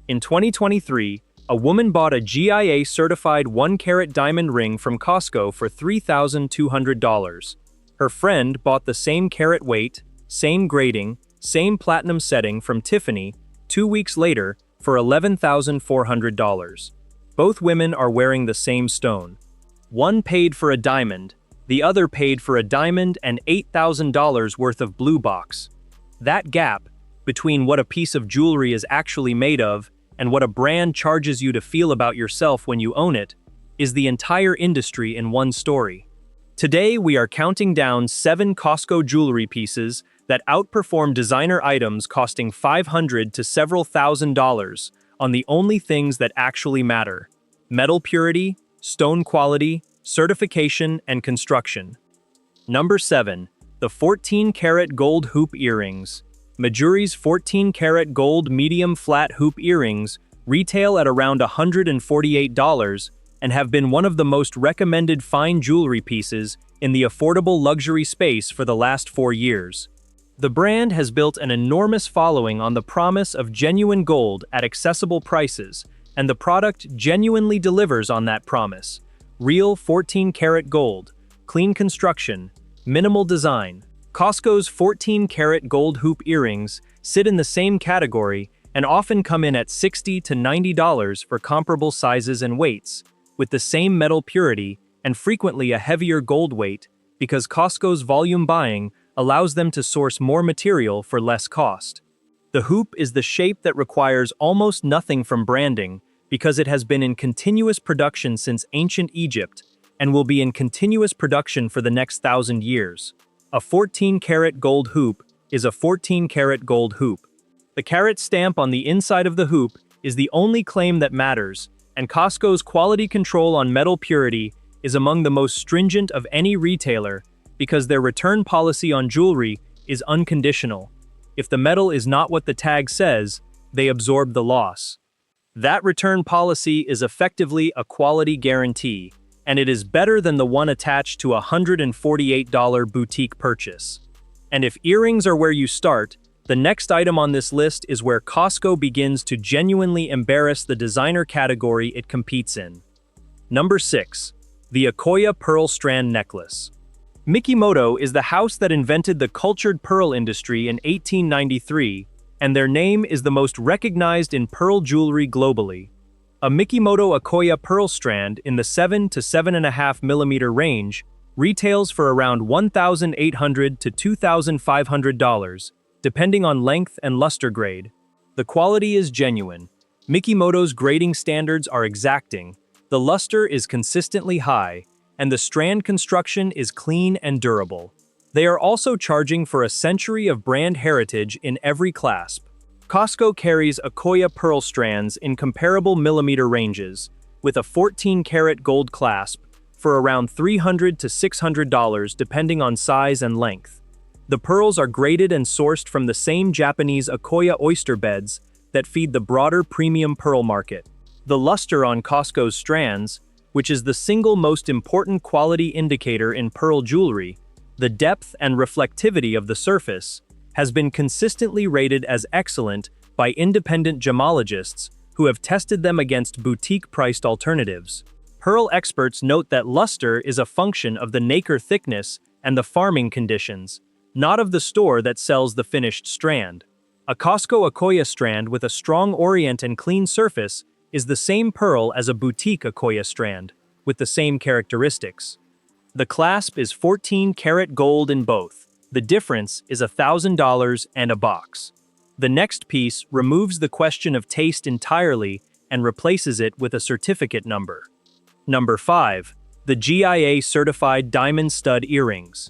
In 2023, a woman bought a GIA-certified 1-carat diamond ring from Costco for $3,200. Her friend bought the same carat weight, same grading, same platinum setting from Tiffany 2 weeks later for $11,400. Both women are wearing the same stone. One paid for a diamond, the other paid for a diamond and $8,000 worth of blue box. That gap between what a piece of jewelry is actually made of and what a brand charges you to feel about yourself when you own it is the entire industry in one story. Today, we are counting down 7 Costco jewelry pieces that outperform designer items costing $500 to several $1,000s on the only things that actually matter: metal purity, stone quality, certification, and construction. Number 7. The 14-karat gold hoop earrings. Majuri's 14-karat gold medium flat hoop earrings retail at around $148 and have been one of the most recommended fine jewelry pieces in the affordable luxury space for the last 4 years. The brand has built an enormous following on the promise of genuine gold at accessible prices, and the product genuinely delivers on that promise. Real 14-karat gold, clean construction, minimal design. Costco's 14-karat gold hoop earrings sit in the same category and often come in at $60 to $90 for comparable sizes and weights, with the same metal purity and frequently a heavier gold weight because Costco's volume buying allows them to source more material for less cost. The hoop is the shape that requires almost nothing from branding because it has been in continuous production since ancient Egypt and will be in continuous production for the next 1,000 years. A 14-karat gold hoop is a 14-karat gold hoop. The carat stamp on the inside of the hoop is the only claim that matters, and Costco's quality control on metal purity is among the most stringent of any retailer because their return policy on jewelry is unconditional. If the metal is not what the tag says, they absorb the loss. That return policy is effectively a quality guarantee, and it is better than the one attached to a $148 boutique purchase. And if earrings are where you start, the next item on this list is where Costco begins to genuinely embarrass the designer category it competes in. Number 6. The Akoya Pearl Strand Necklace. Mikimoto is the house that invented the cultured pearl industry in 1893, and their name is the most recognized in pearl jewelry globally. A Mikimoto Akoya pearl strand in the 7 to 7.5 millimeter range retails for around $1,800 to $2,500, depending on length and luster grade. The quality is genuine. Mikimoto's grading standards are exacting, the luster is consistently high, and the strand construction is clean and durable. They are also charging for a century of brand heritage in every clasp. Costco carries Akoya pearl strands in comparable millimeter ranges, with a 14-karat gold clasp, for around $300 to $600 depending on size and length. The pearls are graded and sourced from the same Japanese Akoya oyster beds that feed the broader premium pearl market. The luster on Costco's strands, which is the single most important quality indicator in pearl jewelry, the depth and reflectivity of the surface, has been consistently rated as excellent by independent gemologists who have tested them against boutique-priced alternatives. Pearl experts note that luster is a function of the nacre thickness and the farming conditions, not of the store that sells the finished strand. A Costco Akoya strand with a strong orient and clean surface is the same pearl as a boutique Akoya strand, with the same characteristics. The clasp is 14-karat gold in both. The difference is $1,000 and a box. The next piece removes the question of taste entirely and replaces it with a certificate number. Number 5. The GIA-certified diamond stud earrings.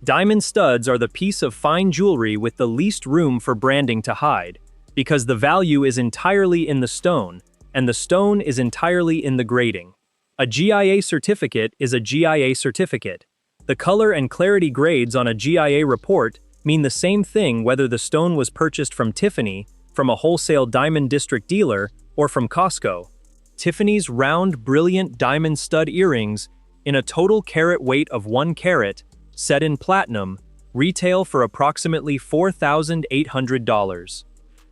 Diamond studs are the piece of fine jewelry with the least room for branding to hide, because the value is entirely in the stone, and the stone is entirely in the grading. A GIA certificate is a GIA certificate. The color and clarity grades on a GIA report mean the same thing whether the stone was purchased from Tiffany, from a wholesale diamond district dealer, or from Costco. Tiffany's round, brilliant diamond stud earrings, in a total carat weight of 1 carat, set in platinum, retail for approximately $4,800.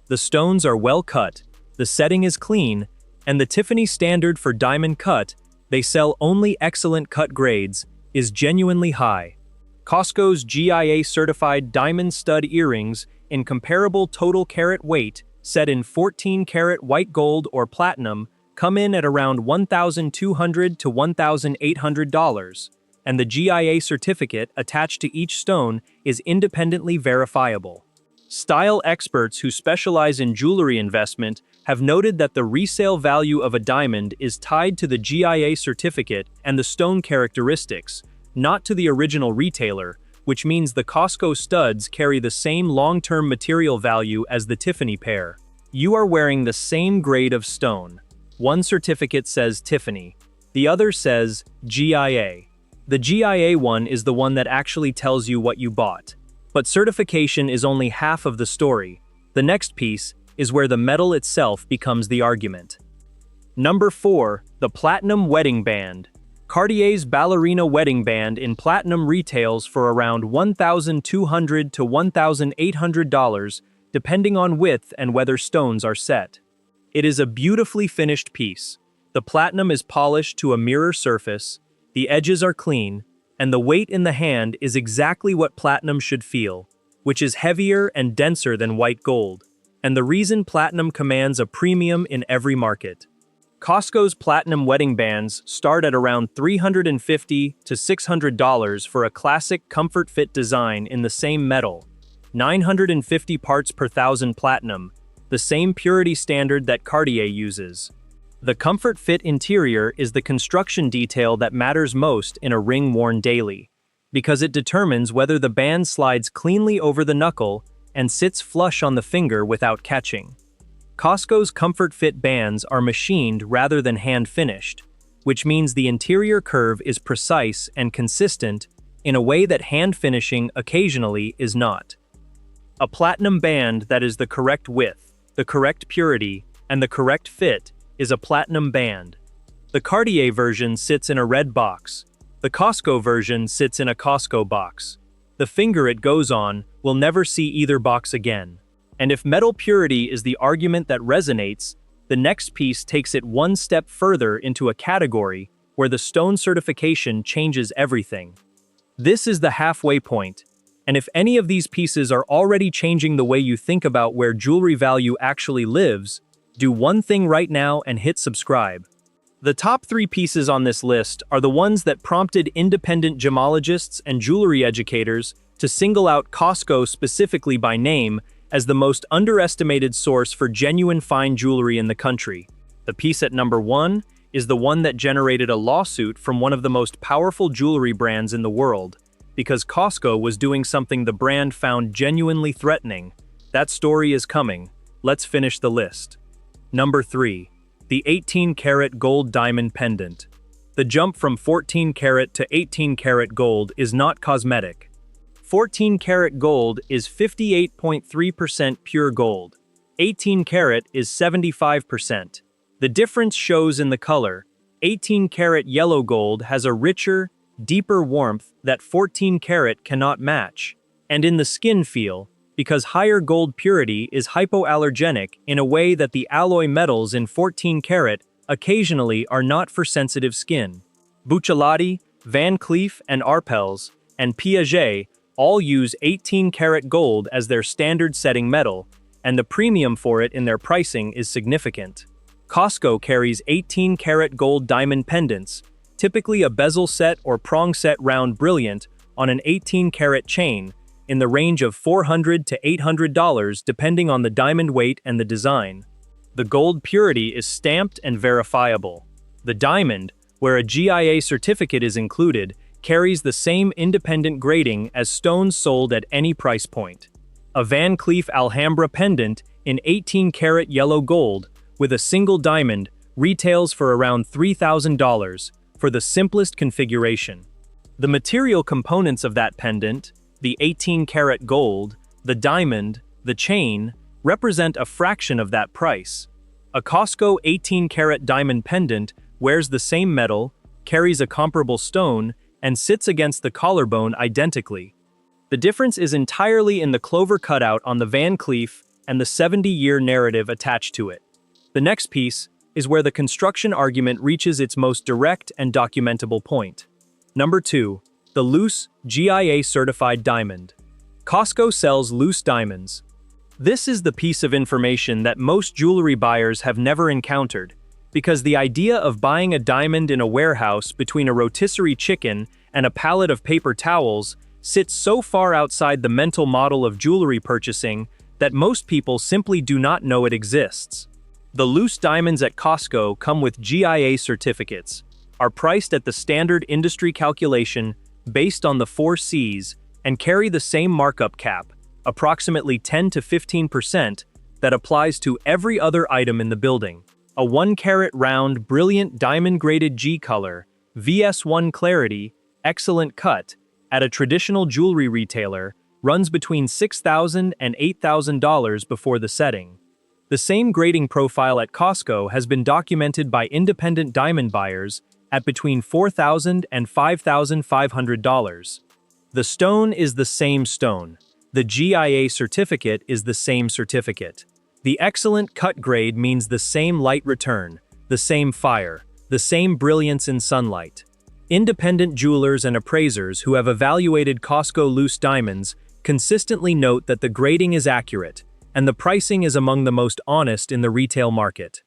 The stones are well cut, the setting is clean, and the Tiffany standard for diamond cut, they sell only excellent cut grades, is genuinely high. Costco's GIA-certified diamond stud earrings in comparable total carat weight set in 14-carat white gold or platinum come in at around $1,200 to $1,800, and the GIA certificate attached to each stone is independently verifiable. Style experts who specialize in jewelry investment have noted that the resale value of a diamond is tied to the GIA certificate and the stone characteristics, not to the original retailer, which means the Costco studs carry the same long-term material value as the Tiffany pair. You are wearing the same grade of stone. One certificate says Tiffany, the other says GIA. The GIA one is the one that actually tells you what you bought. But certification is only half of the story. The next piece is where the metal itself becomes the argument. Number 4. The Platinum Wedding Band. Cartier's ballerina wedding band in platinum retails for around $1,200 to $1,800, depending on width and whether stones are set. It is a beautifully finished piece. The platinum is polished to a mirror surface, the edges are clean, and the weight in the hand is exactly what platinum should feel, which is heavier and denser than white gold, and the reason platinum commands a premium in every market. Costco's platinum wedding bands start at around $350 to $600 for a classic comfort fit design in the same metal, 950 parts per thousand platinum, the same purity standard that Cartier uses. The comfort fit interior is the construction detail that matters most in a ring worn daily, because it determines whether the band slides cleanly over the knuckle and sits flush on the finger without catching. Costco's comfort fit bands are machined rather than hand-finished, which means the interior curve is precise and consistent in a way that hand finishing occasionally is not. A platinum band that is the correct width, the correct purity, and the correct fit is a platinum band. The Cartier version sits in a red box. The Costco version sits in a Costco box. The finger it goes on will never see either box again. And if metal purity is the argument that resonates, the next piece takes it one step further into a category where the stone certification changes everything. This is the halfway point, and if any of these pieces are already changing the way you think about where jewelry value actually lives, do one thing right now and hit subscribe. The top 3 pieces on this list are the ones that prompted independent gemologists and jewelry educators to single out Costco specifically by name as the most underestimated source for genuine fine jewelry in the country. The piece at number 1 is the one that generated a lawsuit from one of the most powerful jewelry brands in the world, because Costco was doing something the brand found genuinely threatening. That story is coming. Let's finish the list. Number 3. The 18-karat gold diamond pendant. The jump from 14-karat to 18-karat gold is not cosmetic. 14-karat gold is 58.3% pure gold. 18-karat is 75%. The difference shows in the color. 18-karat yellow gold has a richer, deeper warmth that 14-karat cannot match, and in the skin feel, because higher gold purity is hypoallergenic in a way that the alloy metals in 14-karat occasionally are not for sensitive skin. Buccellati, Van Cleef & Arpels, and Piaget all use 18-karat gold as their standard-setting metal, and the premium for it in their pricing is significant. Costco carries 18-karat gold diamond pendants, typically a bezel set or prong set round brilliant, on an 18-karat chain, in the range of $400 to $800 depending on the diamond weight and the design. The gold purity is stamped and verifiable. The diamond, where a GIA certificate is included, carries the same independent grading as stones sold at any price point. A Van Cleef Alhambra pendant in 18-karat yellow gold with a single diamond retails for around $3,000 for the simplest configuration. The material components of that pendant, the 18-karat gold, the diamond, the chain, represent a fraction of that price. A Costco 18-karat diamond pendant wears the same metal, carries a comparable stone, and sits against the collarbone identically. The difference is entirely in the clover cutout on the Van Cleef and the 70-year narrative attached to it. The next piece is where the construction argument reaches its most direct and documentable point. Number 2. The loose, GIA-certified diamond. Costco sells loose diamonds. This is the piece of information that most jewelry buyers have never encountered, because the idea of buying a diamond in a warehouse between a rotisserie chicken and a pallet of paper towels sits so far outside the mental model of jewelry purchasing that most people simply do not know it exists. The loose diamonds at Costco come with GIA certificates, are priced at the standard industry calculation based on the 4 C's, and carry the same markup cap, approximately 10 to 15%, that applies to every other item in the building. A 1-carat round, brilliant diamond-graded G color, VS1 clarity, excellent cut, at a traditional jewelry retailer, runs between $6,000 and $8,000 before the setting. The same grading profile at Costco has been documented by independent diamond buyers at between $4,000 and $5,500. The stone is the same stone. The GIA certificate is the same certificate. The excellent cut grade means the same light return, the same fire, the same brilliance in sunlight. Independent jewelers and appraisers who have evaluated Costco loose diamonds consistently note that the grading is accurate, and the pricing is among the most honest in the retail market.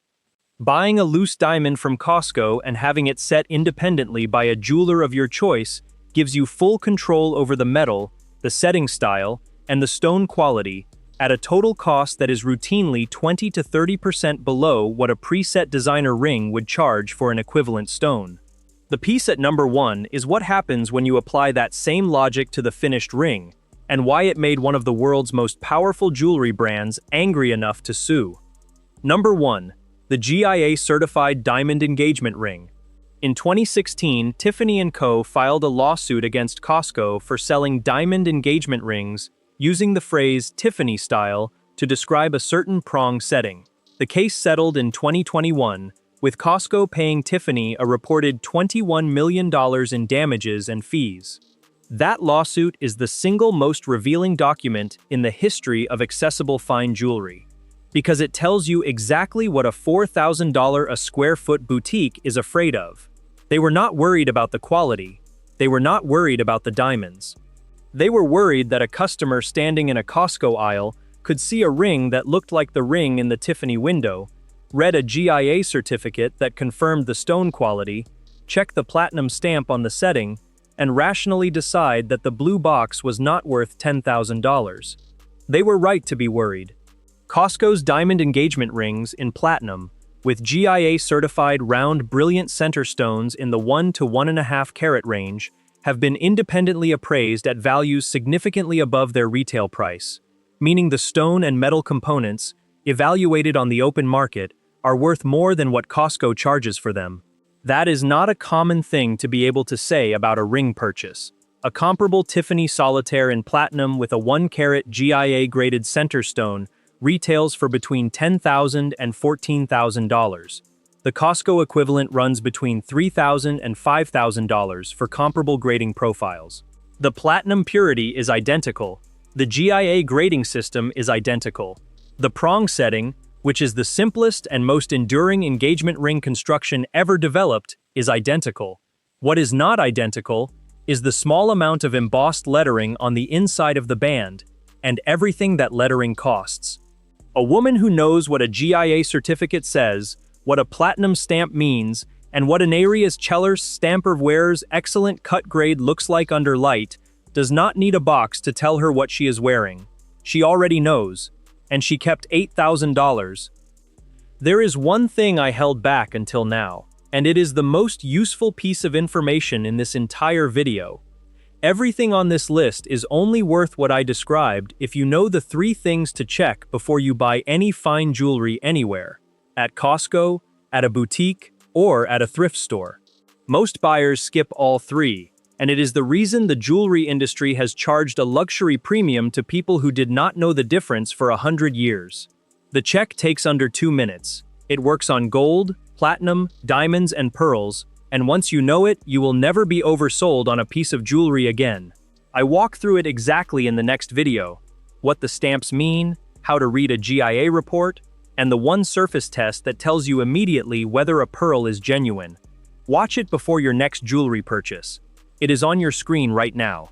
Buying a loose diamond from Costco and having it set independently by a jeweler of your choice gives you full control over the metal, the setting style, and the stone quality at a total cost that is routinely 20 to 30% below what a preset designer ring would charge for an equivalent stone. The piece at number 1 is what happens when you apply that same logic to the finished ring, and why it made one of the world's most powerful jewelry brands angry enough to sue. Number 1. The GIA-certified diamond engagement ring. In 2016, Tiffany & Co. filed a lawsuit against Costco for selling diamond engagement rings using the phrase Tiffany style to describe a certain prong setting. The case settled in 2021, with Costco paying Tiffany a reported $21 million in damages and fees. That lawsuit is the single most revealing document in the history of accessible fine jewelry, because it tells you exactly what a $4,000 a square foot boutique is afraid of. They were not worried about the quality. They were not worried about the diamonds. They were worried that a customer standing in a Costco aisle could see a ring that looked like the ring in the Tiffany window, read a GIA certificate that confirmed the stone quality, check the platinum stamp on the setting, and rationally decide that the blue box was not worth $10,000. They were right to be worried. Costco's diamond engagement rings in platinum, with GIA-certified round brilliant center stones in the 1 to 1.5 carat range, have been independently appraised at values significantly above their retail price, meaning the stone and metal components, evaluated on the open market, are worth more than what Costco charges for them. That is not a common thing to be able to say about a ring purchase. A comparable Tiffany solitaire in platinum with a 1-carat GIA-graded center stone retails for between $10,000 and $14,000. The Costco equivalent runs between $3,000 and $5,000 for comparable grading profiles. The platinum purity is identical. The GIA grading system is identical. The prong setting, which is the simplest and most enduring engagement ring construction ever developed, is identical. What is not identical is the small amount of embossed lettering on the inside of the band, and everything that lettering costs. A woman who knows what a GIA certificate says, what a platinum stamp means, and what an Arias Cellars stamper wearer's excellent cut grade looks like under light, does not need a box to tell her what she is wearing. She already knows. And she kept $8,000. There is one thing I held back until now, and it is the most useful piece of information in this entire video. Everything on this list is only worth what I described if you know the 3 things to check before you buy any fine jewelry anywhere, at Costco, at a boutique, or at a thrift store. Most buyers skip all 3. And it is the reason the jewelry industry has charged a luxury premium to people who did not know the difference for 100 years. The check takes under 2 minutes. It works on gold, platinum, diamonds, and pearls, and once you know it, you will never be oversold on a piece of jewelry again. I walk through it exactly in the next video. What the stamps mean, how to read a GIA report, and the one surface test that tells you immediately whether a pearl is genuine. Watch it before your next jewelry purchase. It is on your screen right now.